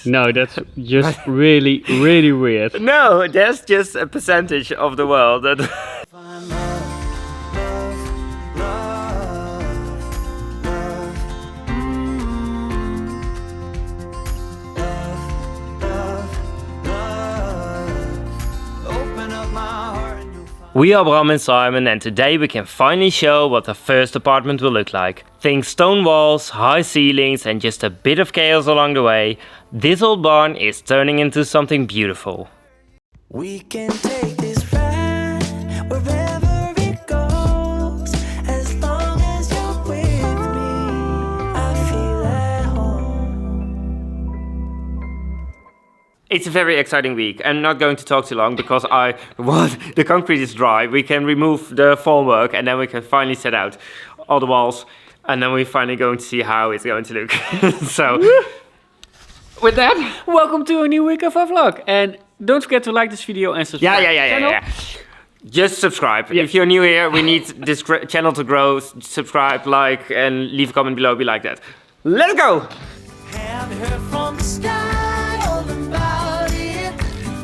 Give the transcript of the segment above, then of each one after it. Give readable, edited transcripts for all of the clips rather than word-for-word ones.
No, that's just really, really weird. No, that's just a percentage of the world that... We are Bram and Simon, and today we can finally show what the first apartment will look like. Think stone walls, high ceilings and just a bit of chaos along the way. This old barn is turning into something beautiful. We can take this ride wherever it goes, as long as you're with me, I feel at home. It's a very exciting week. I'm not going to talk too long because the concrete is dry. We can remove the formwork and then we can finally set out all the walls, and then we're finally going to see how it's going to look. So, with that, Welcome to a new week of our vlog. And don't forget to like this video and subscribe. yeah. Just subscribe. If you're new here, we need this channel to grow. Subscribe, like, and leave a comment below if you like that. Let's go! Have you heard from the sky all about it?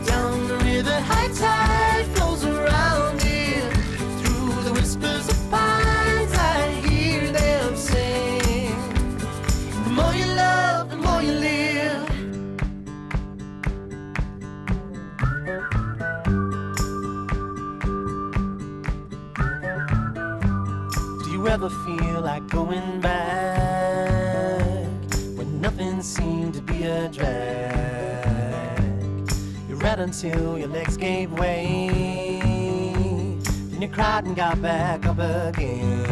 Down the river, high tide flows around it. Through the whispers of pines, I hear them sing. The more you love, the more you live. Do you ever feel like going back when nothing seemed to be a drag? You read until your legs gave way, then you cried and got back up again.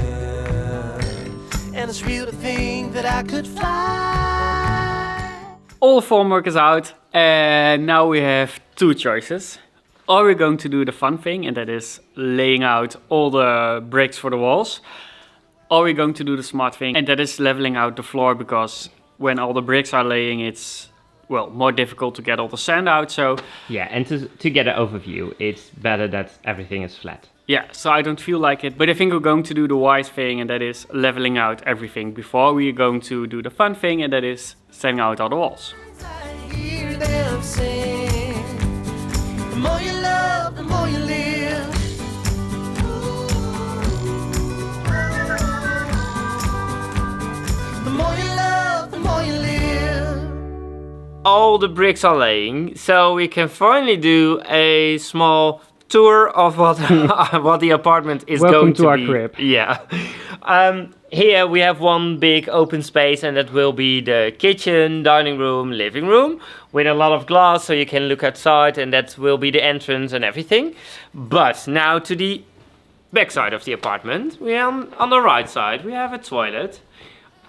And it's real to think that I could fly. All the formwork is out, and now we have two choices. Are we going to do the fun thing, and that is laying out all the bricks for the walls? Are we going to do the smart thing, and that is leveling out the floor, because when all the bricks are laying, it's, well, more difficult to get all the sand out, so... Yeah, and to get an overview, it's better that everything is flat. Yeah, so I don't feel like it, but I think we're going to do the wise thing, and that is leveling out everything before we're going to do the fun thing, and that is sanding out all the walls. I hear them sing. The more you love, the more you live. The more you love, the more you live. All the bricks are laying, so we can finally do a small tour of what what the apartment is going to be. Welcome to our crib. Yeah. Here we have one big open space, and that will be the kitchen, dining room, living room, with a lot of glass so you can look outside, and that will be the entrance and everything. But now to the back side of the apartment. We are on the right side. We have a toilet,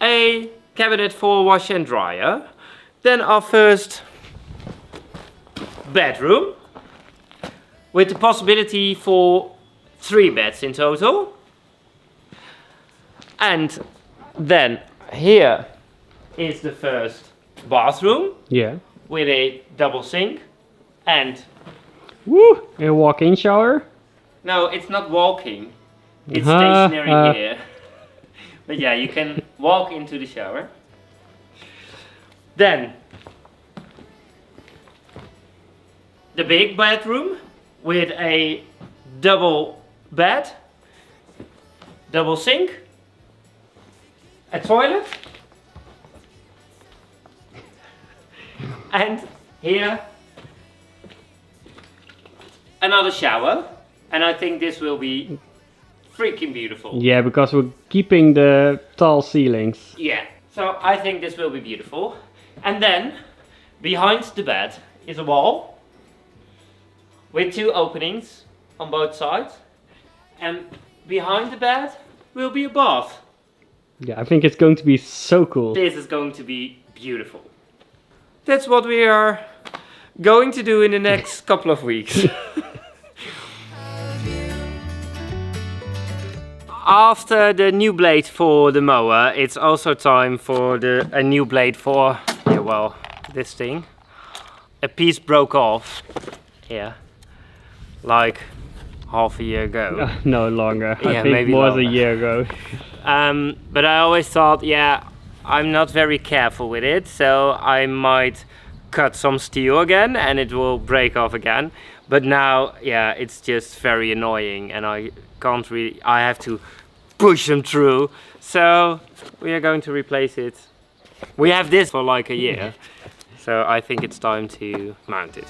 a cabinet for wash and dryer, then our first bedroom, with the possibility for 3 beds in total. And then here is the first bathroom, Yeah. with a double sink and... Woo! A walk-in shower. No, it's not walking. It's Uh-huh, stationary here. But yeah, you can walk into the shower. Then the big bedroom with a double bed, double sink, a toilet, and here another shower. And I think this will be freaking beautiful. Yeah, because we're keeping the tall ceilings. Yeah, so I think this will be beautiful. And then behind the bed is a wall with 2 openings on both sides. And behind the bed will be a bath. Yeah, I think it's going to be so cool. This is going to be beautiful. That's what we are going to do in the next couple of weeks. After the new blade for the mower, it's also time for a new blade for, yeah, well, this thing. A piece broke off here, like half a year ago. No longer. Yeah, I think maybe more than a longer. year ago. But I always thought, yeah, I'm not very careful with it, so I might cut some steel again and it will break off again. But now, yeah, it's just very annoying and I have to push them through. So we are going to replace it. We have this for like a year. So I think it's time to mount it.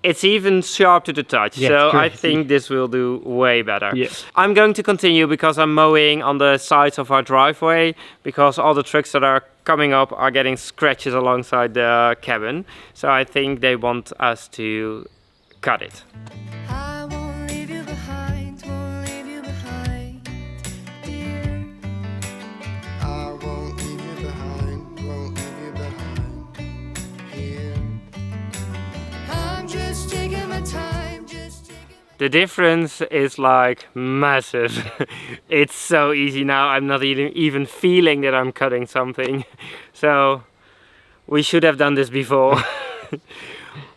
It's even sharp to the touch, Yeah, so it's I great. think this will do way better. Yeah. I'm going to continue because I'm mowing on the sides of our driveway because all the trucks that are coming up are getting scratches alongside the cabin. So I think they want us to cut it. I won't leave you behind, won't leave you behind, dear. I won't leave you behind, won't leave you behind here. I'm just taking my time, just taking my The difference is like massive. It's so easy now. I'm not even feeling that I'm cutting something. So we should have done this before.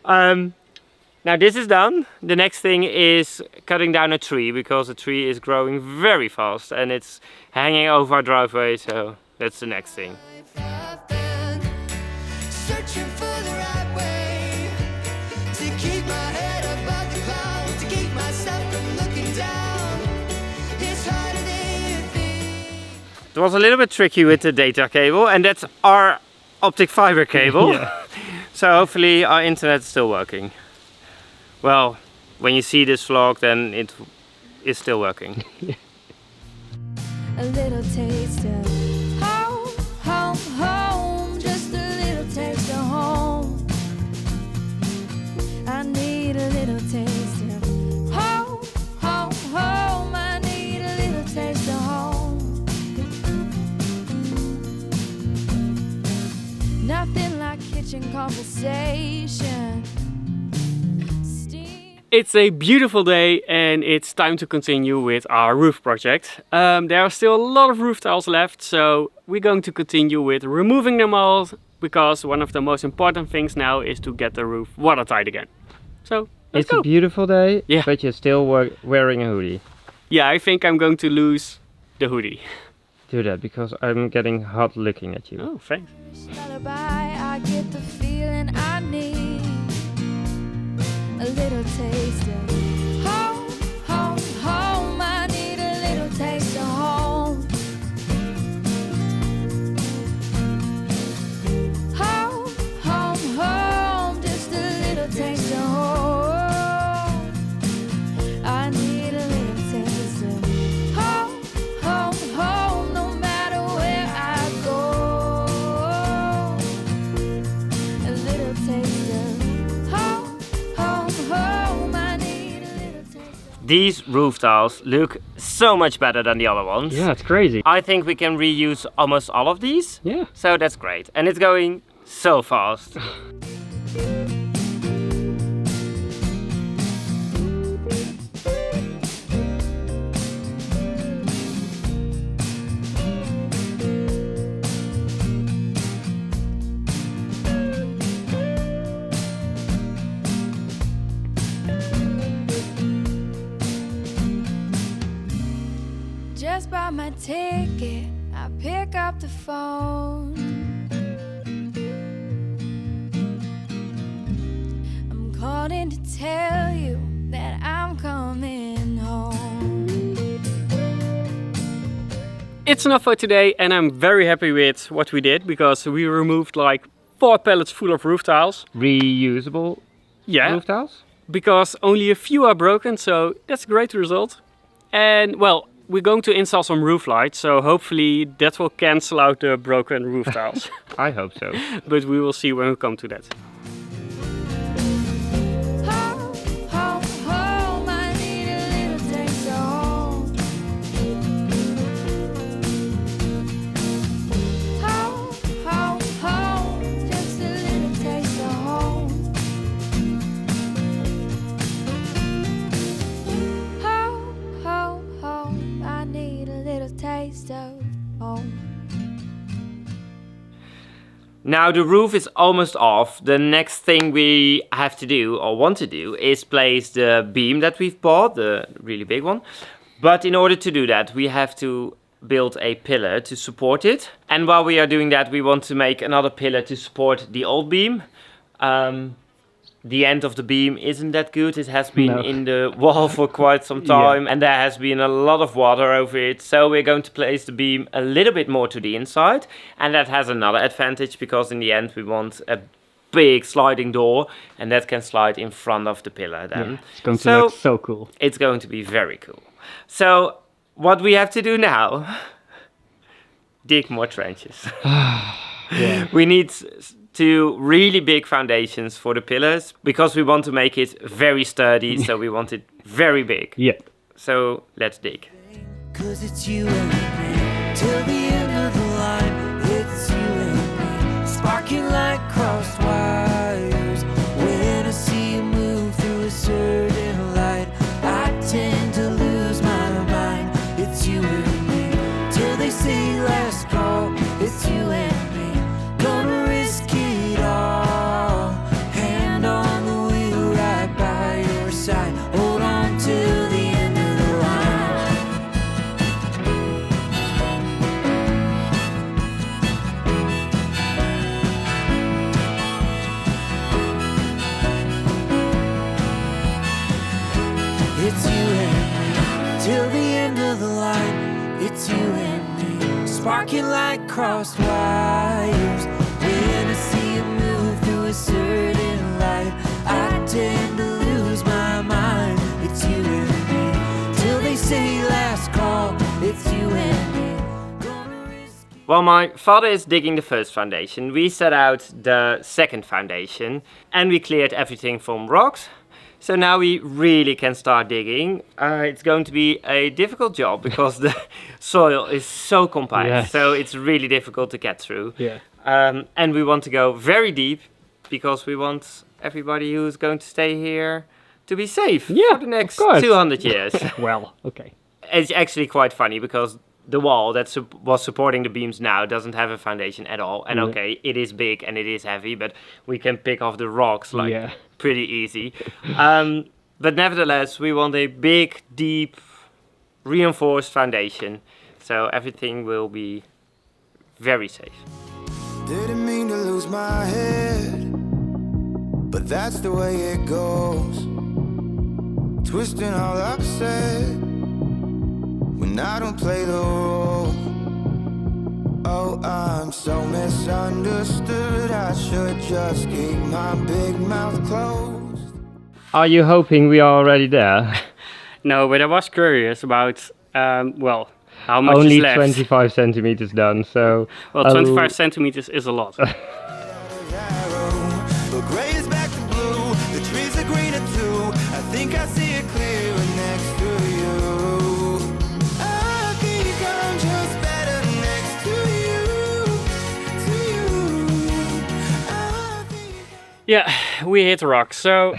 Now this is done. The next thing is cutting down a tree because the tree is growing very fast and it's hanging over our driveway. So that's the next thing. I've been searching for the right way to keep my head above the clouds, to keep myself from looking down. It's harder than you think. It was a little bit tricky with the data cable and that's our optic fiber cable. Yeah. So hopefully our internet is still working. Well, when you see this vlog then it is still working. A little taste of home, home, home. Just a little taste of home. I need a little taste of home, home, home. I need a little taste of home. Nothing like kitchen conversation. It's a beautiful day and it's time to continue with our roof project. There are still a lot of roof tiles left, so we're going to continue with removing them all because one of the most important things now is to get the roof watertight again. So let's It's go. a beautiful day, Yeah. but you're still wearing a hoodie. Yeah, I think I'm going to lose the hoodie. Do that because I'm getting hot looking at you. Oh, thanks. Lullaby, I get the feeling I need. A little taste of home, home, home. I need a little taste of home. Home, home, home. Just a little taste of home. I need a little taste of home, home, home. No matter where I go. A little taste of home, home, home. I need a little taste of These roof tiles look so much better than the other ones. Yeah, it's crazy. I think we can reuse almost all of these. Yeah. So that's great. And it's going so fast. just bought my ticket. I pick up the phone. I'm calling to tell you that I'm coming home. It's enough for today, and I'm very happy with what we did because we removed like 4 pallets full of roof tiles. Reusable Yeah, roof tiles? because only a few are broken, so that's a great result. And well, we're going to install some roof lights, so hopefully that will cancel out the broken roof tiles. I hope so. But we will see when we come to that. Home, home, home. I need a little taste of home. Home, home, home. Just a little taste of home. Home, home, home. I need a little taste of home. Now the roof is almost off. The next thing we have to do or want to do is place the beam that we've bought, the really big one. But in order to do that, we have to build a pillar to support it. And while we are doing that, we want to make another pillar to support the old beam. The end of the beam isn't that good. It has been in the wall for quite some time, and there has been a lot of water over it. So we're going to place the beam a little bit more to the inside, and that has another advantage because in the end we want a big sliding door, and that can slide in front of the pillar then. Yeah, it's going to look so cool. It's going to be very cool. So what we have to do now, dig more trenches. We need 2 really big foundations for the pillars because we want to make it very sturdy, so we want it very big. Yeah. So let's dig. 'Cause it's you and me till the end of the line. It's you and me, sparking like crossed wires. When I see you move through a certain light, I tend to lose my mind. It's you and me till they say last call. It's you and me, gonna risk it all. Hand on the wheel, right by your side. Hold on till the end of the line. It's you and me till the end of the line. It's you and me, sparking like crossed wires. When I see you move through a certain light, I tend to lose my mind. It's you and me till they say last call. It's you and me, gonna risk it. While my father is digging the first foundation, we set out the second foundation and we cleared everything from rocks. So now we really can start digging. It's going to be a difficult job because the soil is so compact. Yes. So it's really difficult to get through. Yeah. And we want to go very deep because we want everybody who's going to stay here to be safe for the next of course. 200 years. Well, okay. It's actually quite funny because the wall that was supporting the beams now doesn't have a foundation at all. And okay, it is big and it is heavy, but we can pick off the rocks pretty easy. But nevertheless, we want a big, deep, reinforced foundation. So everything will be very safe. Didn't mean to lose my head, but that's the way it goes. Twisting all upset when I don't play the role. Oh, I'm so misunderstood. I should just keep my big mouth closed. Are you hoping we are already there? No, but I was curious about, how much Only is left. 25 centimeters done, so... Well, 25 centimeters is a lot. Arrow, but gray is back to blue. The trees are greener too. I think I see it clearer next to you. I think I'm just better next to you. I think Yeah, we hit rocks. So,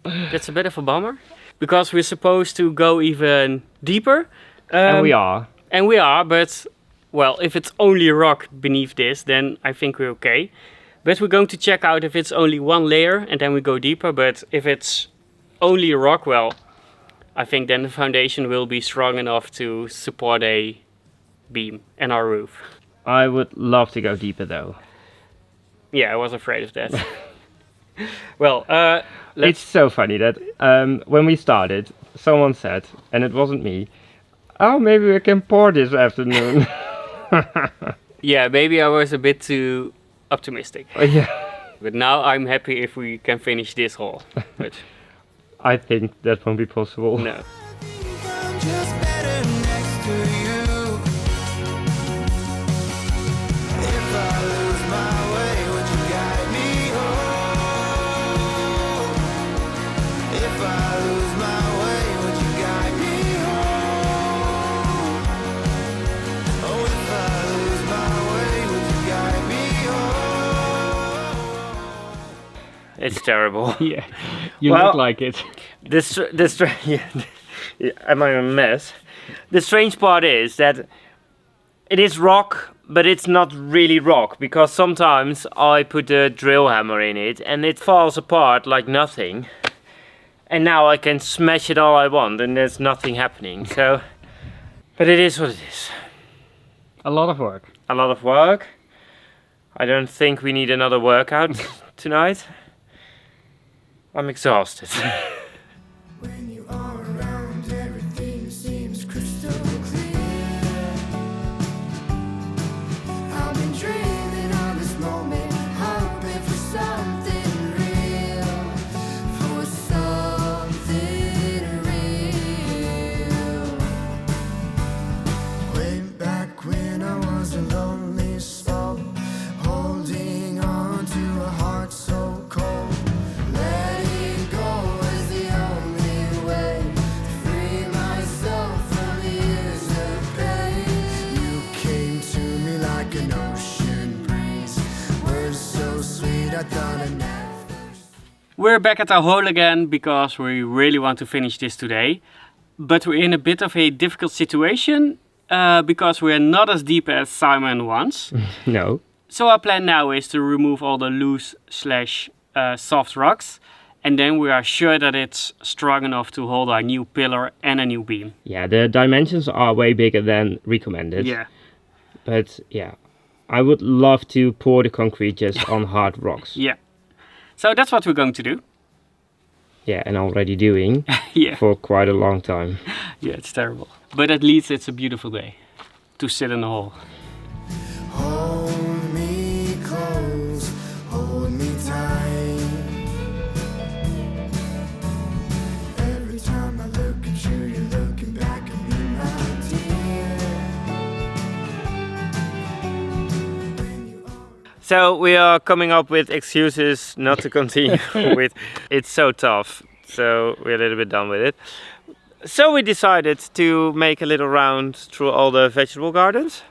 that's a bit of a bummer. Because we're supposed to go even deeper. and we are. And we are, but, well, if it's only rock beneath this, then I think we're okay. But we're going to check out if it's only one layer and then we go deeper. But if it's only rock, well, I think then the foundation will be strong enough to support a beam and our roof. I would love to go deeper though. Yeah, I was afraid of that. Well, It's so funny that when we started, someone said, and it wasn't me, oh, maybe we can pour this afternoon. yeah, maybe I was a bit too optimistic. Yeah, But now I'm happy if we can finish this hole. But I think that won't be possible. no. I'm just better next to you. If I lose my way, would you guide me home? If I lose my way, would you guide me home? Oh, if I lose my way, would you guide me home? It's terrible. Yeah, you Well- look like it. Yeah, am I a mess? The strange part is that It is rock, but it's not really rock, because sometimes I put a drill hammer in it and it falls apart like nothing. And now I can smash it all I want and there's nothing happening. So, but it is what it is. A lot of work. A lot of work. I don't think we need another workout tonight. I'm exhausted. When you are around, everything seems crystal clear. I've been dreaming of this moment, hoping for something real, for something real. Way back when I was a lonely soul, holding on to a heart so cold. Letting go is the only way to free myself from the years of pain. You came to me like an ocean breeze, words so sweet I thought I'd never. We're back at our hole again because we really want to finish this today. But we're in a bit of a difficult situation because we're not as deep as Simon wants. No. So our plan now is to remove all the loose / soft rocks. And then we are sure that it's strong enough to hold our new pillar and a new beam. Yeah, the dimensions are way bigger than recommended. Yeah. But yeah, I would love to pour the concrete just on hard rocks. Yeah. So that's what we're going to do. Yeah, and already doing Yeah. for quite a long time. Yeah, it's terrible. But at least it's a beautiful day to sit in the hole. Hold me close, hold me tight. Every time I look at you, you're looking back at me, my dear. When you are So we are coming up with excuses not to continue with. It's so tough, so we're a little bit done with it. So we decided to make a little round through all the vegetable gardens.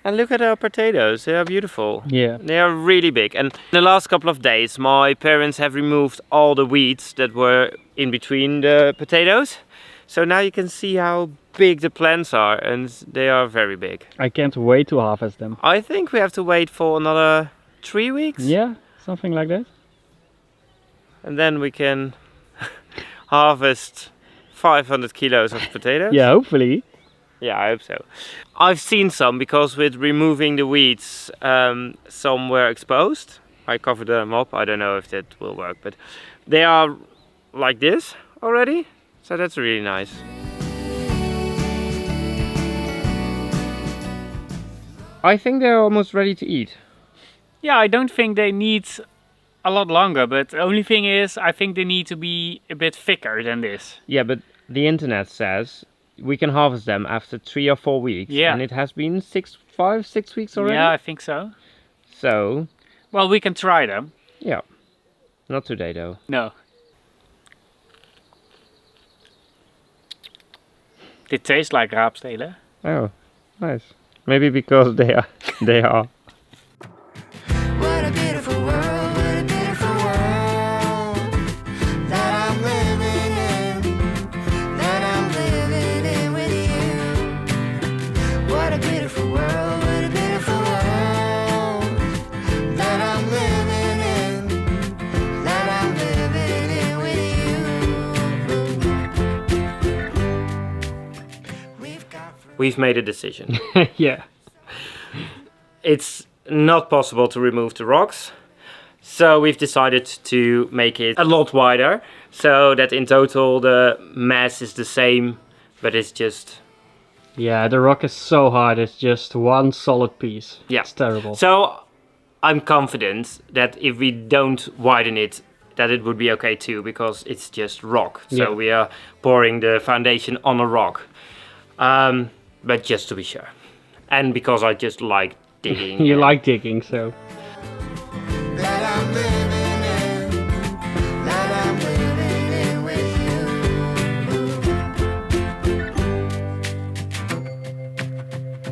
And look at our potatoes, they are beautiful. Yeah. They are really big. And in the last couple of days, my parents have removed all the weeds that were in between the potatoes. So now you can see how big the plants are, and they are very big. I can't wait to harvest them. I think we have to wait for another 3 weeks. Yeah, something like that. And then we can harvest 500 kilos of potatoes. Yeah, hopefully. Yeah, I hope so. I've seen some because with removing the weeds, some were exposed. I covered them up. I don't know if that will work, but they are like this already. So that's really nice. I think they're almost ready to eat. Yeah, I don't think they need a lot longer, but the only thing is I think they need to be a bit thicker than this. Yeah, but the internet says we can harvest them after 3 or 4 weeks. Yeah. And it has been 5, 6 weeks already. Yeah, I think so. So, Well, we can try them. yeah. Not today though. No. They taste like raapstelen. Oh, nice. Maybe because they are. What a beautiful world, what a beautiful world that I'm living in with you. What a beautiful world, what a beautiful world that I'm living in with you. We've made a decision. Yeah. It's not possible to remove the rocks. So we've decided to make it a lot wider. So that in total the mass is the same, but it's just... Yeah, the rock is so hard. It's just one solid piece. Yeah. It's terrible. So I'm confident that if we don't widen it, that it would be okay too, because it's just rock. So Yeah. we are pouring the foundation on a rock. But just to be sure. And because I just like digging. You and- like digging, so. That I'm living in with you.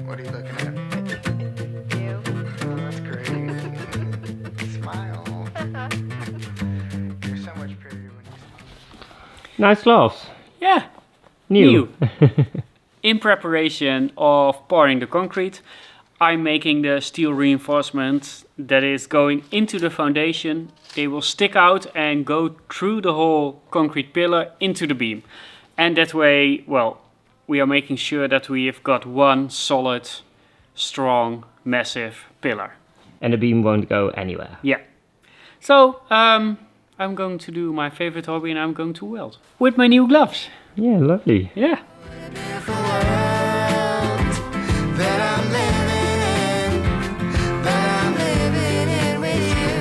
What are you looking at? You. Oh, that's great. Smile. You're so much prettier when you smile. Nice gloves. Yeah. New. in preparation of pouring the concrete, I'm making the steel reinforcement that is going into the foundation. They will stick out and go through the whole concrete pillar into the beam. And that way, well, we are making sure that we have got one solid, strong, massive pillar. And the beam won't go anywhere. Yeah. So, I'm going to do my favorite hobby and I'm going to weld with my new gloves. Yeah, lovely. Yeah. Beautiful world that I'm living in, that I'm living in with you.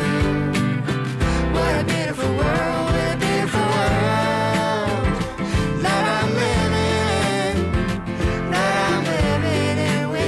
What a beautiful world, what a beautiful world that I'm living in, that I'm living in with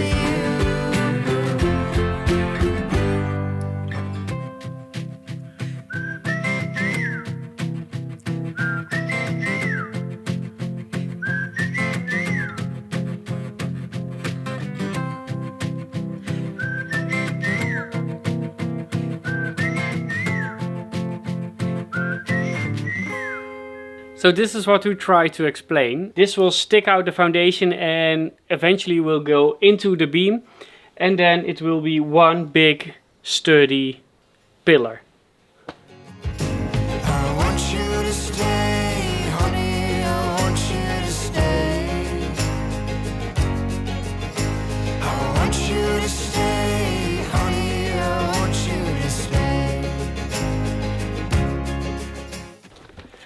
So this is what we try to explain. This will stick out the foundation and eventually will go into the beam. And then it will be one big sturdy pillar. I want you to stay, honey, I want you to stay. I want you to stay, honey, I want you to stay.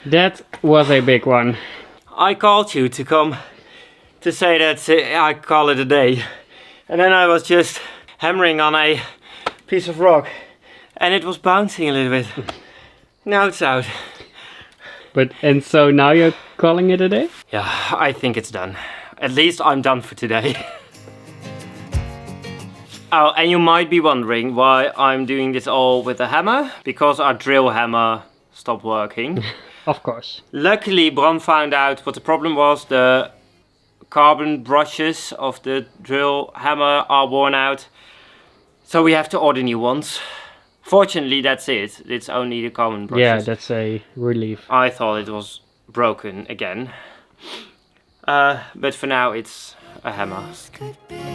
That was a big one. I called you to come to say that I call it a day. And then I was just hammering on a piece of rock and it was bouncing a little bit. Now it's out. And so now you're calling it a day? Yeah, I think it's done. At least I'm done for today. Oh, and you might be wondering why I'm doing this all with a hammer. Because our drill hammer stopped working. Of course. Luckily, Bram found out what the problem was. The carbon brushes of the drill hammer are worn out. So we have to order new ones. Fortunately, that's it. It's only the carbon brushes. Yeah, that's a relief. I thought it was broken again. But for now, it's a hammer. Could be.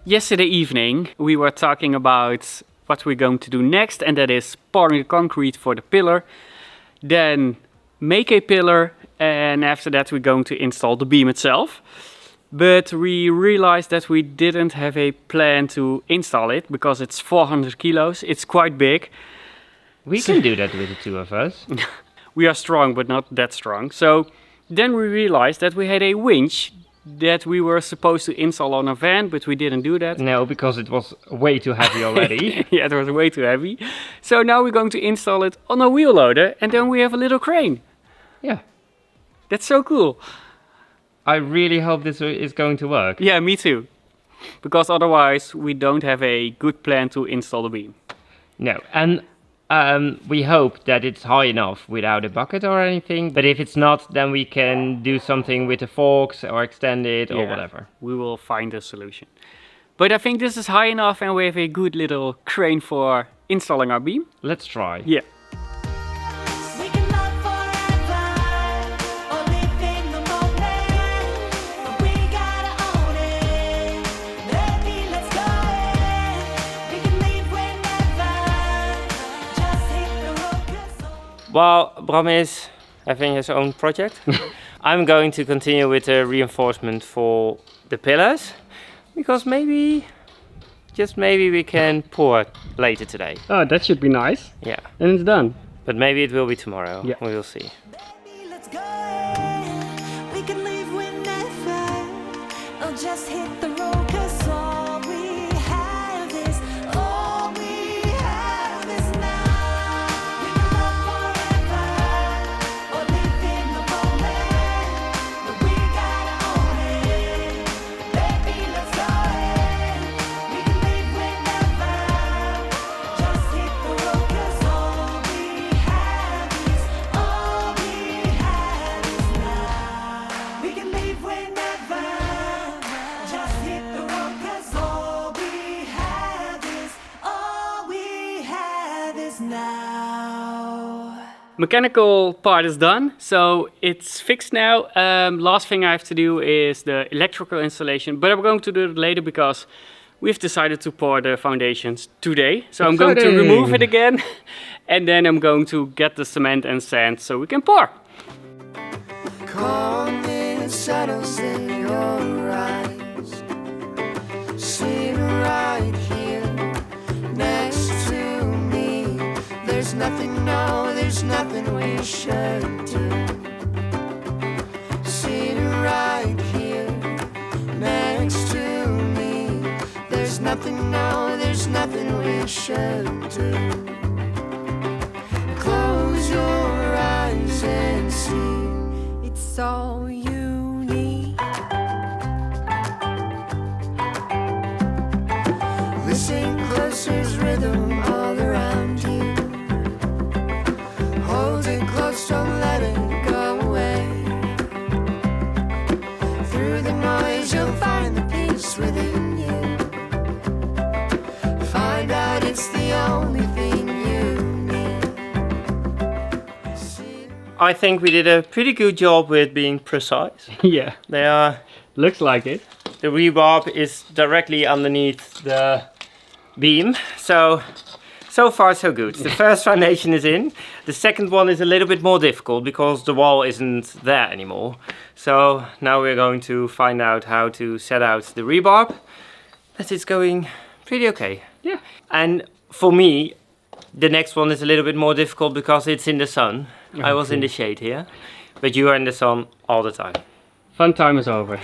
Yesterday evening we were talking about what we're going to do next, and that is pouring the concrete for the pillar, then make a pillar, and after that we're going to install the beam itself. But we realized that we didn't have a plan to install it because it's 400 kilos, it's quite big. We can do that with the two of us. We are strong but not that strong. So then we realized that we had a winch that we were supposed to install on a van, but we didn't do that. No, because it was way too heavy already. Yeah, it was way too heavy. So now we're going to install it on a wheel loader, and then we have a little crane. Yeah. That's so cool. I really hope this is going to work. Yeah, me too. Because otherwise we don't have a good plan to install the beam. No, and we hope that it's high enough without a bucket or anything. But if it's not, then we can do something with the forks or extend it or whatever. We will find a solution. But I think this is high enough and we have a good little crane for installing our beam. Let's try. Yeah. We can love forever or live in the moment, but we gotta own it. Baby, let's go in. We can leave whenever. Just hit the road, 'cause While Bram is having his own project, I'm going to continue with the reinforcement for the pillars. Because maybe, just maybe we can pour later today. Oh, that should be nice. Yeah. And it's done. But maybe it will be tomorrow. Yeah. We will see. baby, let's go in. We can leave whenever. Or just hit the road, 'cause all we have is now. We can love forever or live in the moment, but we gotta own it. Baby, let's go in. We can leave whenever. Just hit the road, 'cause all we have is rise now. Mechanical part is done, so it's fixed now. Last thing I have to do is the electrical installation, but I'm going to do it later because we've decided to pour the foundations today. So I'm going to remove it again, and then I'm going to get the cement and sand so we can pour. Calmness settles in your eyes. Sit right here next to me. There's nothing, no, there's nothing we should do. Sit right here next to me. There's nothing, no, there's nothing we should do. Close your eyes and see. It's all you need. Listen close, there's rhythm all around you. Hold it close, don't let it go away. Through the noise you'll find the peace within you. Find out it's the only thing you need. I think we did a pretty good job with being precise. Yeah, They are. looks like it. The rebarb is directly underneath the beam, so far so good. The first foundation is in. The second one is a little bit more difficult because the wall isn't there anymore. So now we're going to find out how to set out the rebarb. That is going pretty okay. Yeah. And for me, the next one is a little bit more difficult because it's in the sun. I was in the shade here, but you are in the sun all the time. Fun time is over.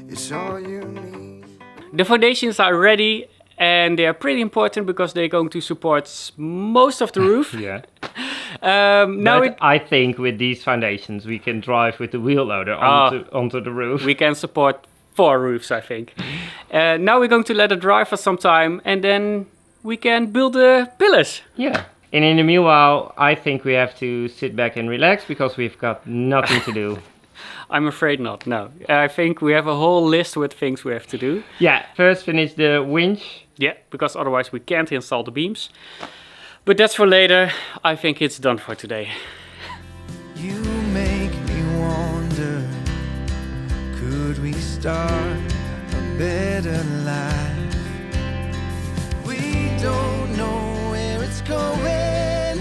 It's all you need. The foundations are ready and they are pretty important because they're going to support most of the roof. Yeah. Now But I think with these foundations we can drive with the wheel loader onto the roof. we can support 4 roofs, I think. Now we're going to let it dry for some time and then we can build the pillars. Yeah. And in the meanwhile, I think we have to sit back and relax because we've got nothing to do. I'm afraid not, no. I think we have a whole list with things we have to do. Yeah, first finish the winch. Yeah, because otherwise we can't install the beams. But that's for later. I think it's done for today. You make me wonder, could we start a better life? We don't know where it's going,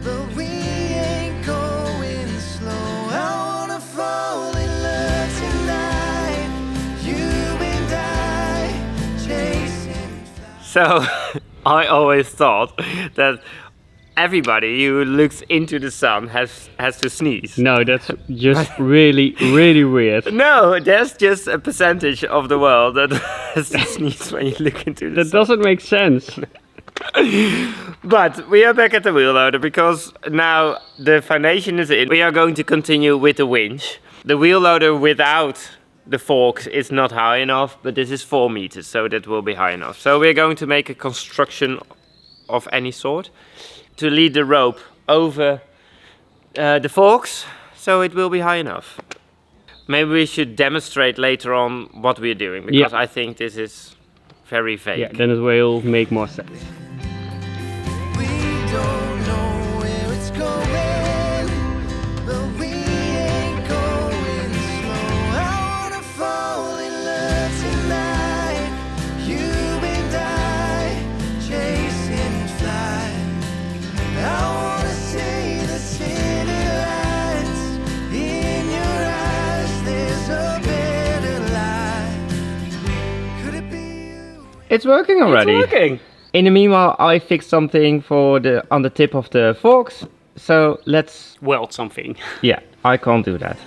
but we ain't going slow. I wanna fall in love tonight, you and I, chasing. So I always thought that everybody who looks into the sun has to sneeze. No, that's just really, really weird. No, there's just a percentage of the world that has to sneeze when you look into the That sun. doesn't make sense. But we are back at the wheel loader because now the foundation is in. We are going to continue with the winch. The wheel loader without the forks is not high enough, but this is 4 meters, so that will be high enough. So we're going to make a construction of any sort to lead the rope over the forks, so it will be high enough. Maybe we should demonstrate later on what we're doing, because I think this is very vague. Yeah, then it will make more sense. We don't know where it's going, but we ain't going slow. I wanna fall in love tonight, you and I, chasing fly. I wanna see the city lights in your eyes. There's a better life. Could it be you? It's working already. It's working. In the meanwhile, I fixed something for on the tip of the forks, So let's... weld something. Yeah, I can't do that.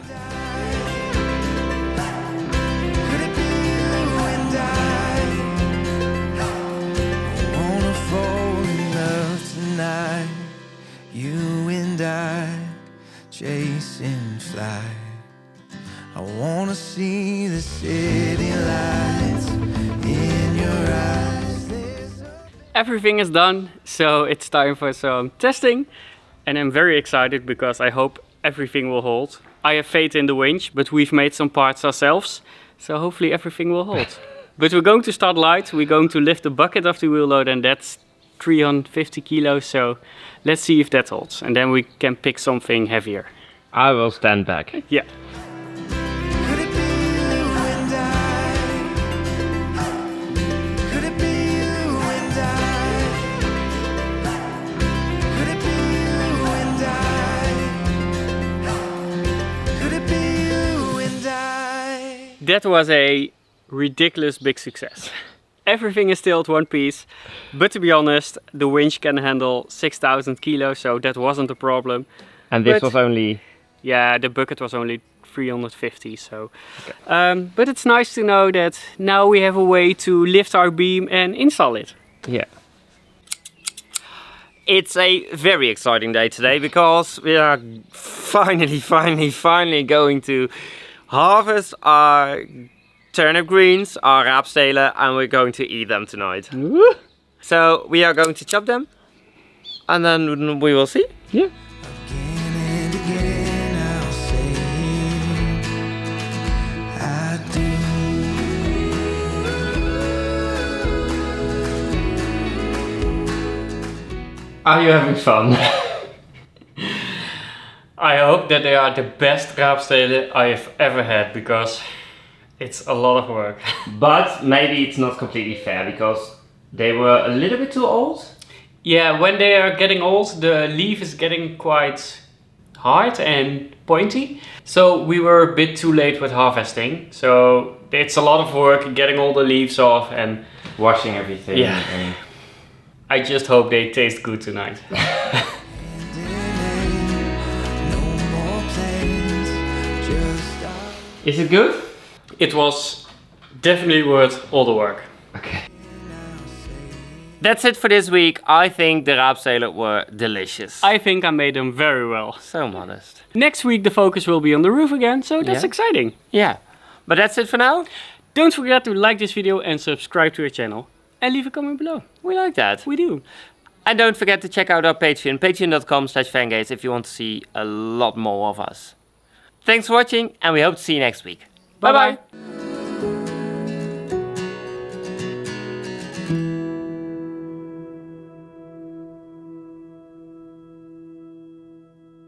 Could it be you and I wanna fall in love tonight. You and I chasing flight. I wanna see the city lights in your eyes. Everything is done, so it's time for some testing. And I'm very excited because I hope everything will hold. I have faith in the winch, but we've made some parts ourselves. So hopefully everything will hold. But we're going to start light. We're going to lift the bucket of the wheel load, and that's 350 kilos. So let's see if that holds. And then we can pick something heavier. I will stand back. Yeah. Could it be you and I? Could it be you and I? Could it be you and I? Could it be you and I? That was a ridiculous big success. Everything is still at one piece, but to be honest, the winch can handle 6,000 kilos, so that wasn't a problem. And this But- was only... Yeah, the bucket was only 350, so... but it's nice to know that now we have a way to lift our beam and install it. Yeah. It's a very exciting day today because we are finally going to harvest our turnip greens, our raapstelen, and we're going to eat them tonight. So we are going to chop them and then we will see. Yeah. Again and again I'll say I do. Are you having fun? I hope that they are the best raapstelen I have ever had, because it's a lot of work. But maybe it's not completely fair because they were a little bit too old. Yeah, when they are getting old, the leaf is getting quite hard and pointy. So we were a bit too late with harvesting. So it's a lot of work getting all the leaves off, and Washing everything. Yeah. And I just hope they taste good tonight. No more plans, just our is it good? It was definitely worth all the work. Okay. That's it for this week. I think the raapstelen were delicious. I think I made them very well. So modest. Next week the focus will be on the roof again, so that's Yeah. exciting. Yeah. But that's it for now. Don't forget to like this video and subscribe to our channel. And leave a comment below. We like that. We do. And don't forget to check out our Patreon, patreon.com/fangates, if you want to see a lot more of us. Thanks for watching, and we hope to see you next week. Bye bye.